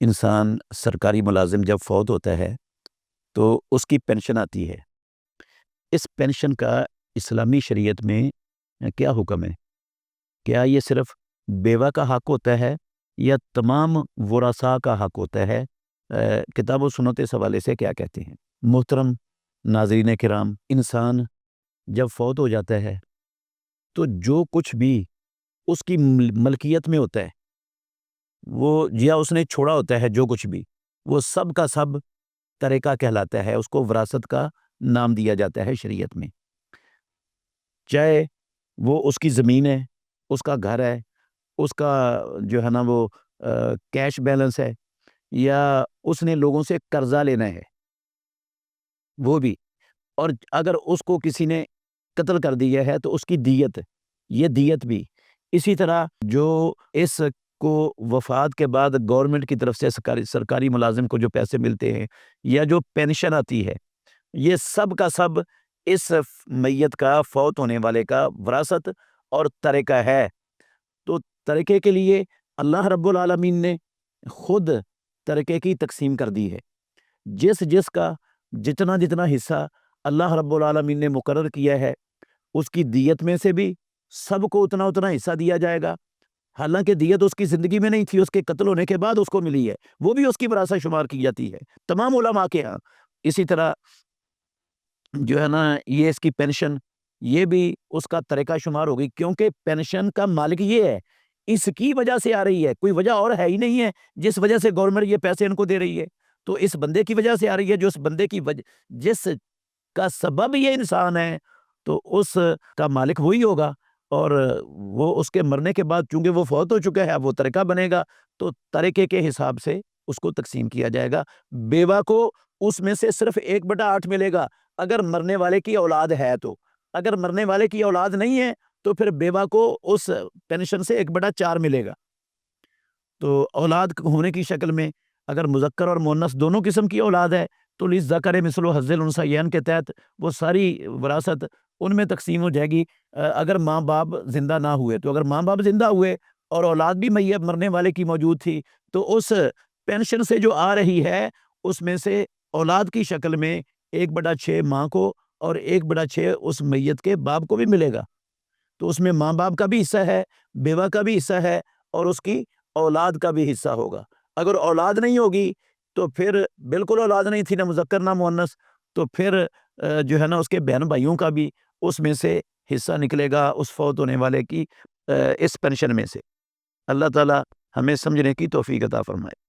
انسان سرکاری ملازم جب فوت ہوتا ہے تو اس کی پینشن آتی ہے۔ اس پینشن کا اسلامی شریعت میں کیا حکم ہے؟ کیا یہ صرف بیوہ کا حق ہوتا ہے یا تمام ورثاء کا حق ہوتا ہے؟ کتاب و سنت اس حوالے سے کیا کہتے ہیں؟ محترم ناظرین کرام، انسان جب فوت ہو جاتا ہے تو جو کچھ بھی اس کی ملکیت میں ہوتا ہے، وہ یا اس نے چھوڑا ہوتا ہے، جو کچھ بھی وہ سب کا سب ترکہ کہلاتا ہے، اس کو وراثت کا نام دیا جاتا ہے شریعت میں۔ چاہے وہ اس کی زمین ہے، اس کا گھر ہے، اس کا جو ہے نا وہ کیش بیلنس ہے، یا اس نے لوگوں سے قرضہ لینا ہے وہ بھی، اور اگر اس کو کسی نے قتل کر دیا ہے تو اس کی دیت، یہ دیت بھی۔ اسی طرح جو اس کو وفات کے بعد گورنمنٹ کی طرف سے سرکاری ملازم کو جو پیسے ملتے ہیں یا جو پینشن آتی ہے، یہ سب کا سب اس میت کا، فوت ہونے والے کا وراثت اور ترکہ ہے۔ تو ترکے کے لیے اللہ رب العالمین نے خود ترکے کی تقسیم کر دی ہے۔ جس کا جتنا جتنا حصہ اللہ رب العالمین نے مقرر کیا ہے، اس کی دیت میں سے بھی سب کو اتنا اتنا حصہ دیا جائے گا۔ حالانکہ دیت اس کی زندگی میں نہیں تھی، اس کے قتل ہونے کے بعد اس کو ملی ہے، وہ بھی اس کی وراثت شمار کی جاتی ہے تمام علماء کے ہاں۔ اسی طرح جو ہے نا یہ اس کی پینشن، یہ بھی اس کا ترکہ شمار ہوگی، کیونکہ پینشن کا مالک یہ ہے، اس کی وجہ سے آ رہی ہے، کوئی وجہ اور ہے ہی نہیں ہے جس وجہ سے گورنمنٹ یہ پیسے ان کو دے رہی ہے، تو اس بندے کی وجہ سے آ رہی ہے، جو اس بندے کی وجہ، جس کا سبب یہ انسان ہے، تو اس کا مالک وہی ہوگا، اور وہ اس کے مرنے کے بعد چونکہ وہ فوت ہو چکا ہے، اب وہ ترکہ بنے گا، تو ترکے کے حساب سے اس کو تقسیم کیا جائے گا۔ بیوہ کو اس میں سے صرف 1/8 ملے گا اگر مرنے والے کی اولاد ہے تو، اگر مرنے والے کی اولاد نہیں ہے تو پھر بیوہ کو اس پینشن سے 1/4 ملے گا۔ تو اولاد ہونے کی شکل میں اگر مذکر اور مؤنث دونوں قسم کی اولاد ہے تو للذکر مثل حظ الانثیین کے تحت وہ ساری وراثت ان میں تقسیم ہو جائے گی۔ اگر ماں باپ زندہ نہ ہوئے تو، اگر ماں باپ زندہ ہوئے اور اولاد بھی میت مرنے والے کی موجود تھی تو اس پینشن سے جو آ رہی ہے اس میں سے اولاد کی شکل میں 1/6 ماں کو اور 1/6 اس میت کے باپ کو بھی ملے گا۔ تو اس میں ماں باپ کا بھی حصہ ہے، بیوہ کا بھی حصہ ہے، اور اس کی اولاد کا بھی حصہ ہوگا۔ اگر اولاد نہیں ہوگی تو پھر بالکل اولاد نہیں تھی، نہ مذکر نہ مؤنث، تو پھر جو ہے نا اس کے بہن بھائیوں کا بھی اس میں سے حصہ نکلے گا اس فوت ہونے والے کی اس پینشن میں سے۔ اللہ تعالی ہمیں سمجھنے کی توفیق عطا فرمائے۔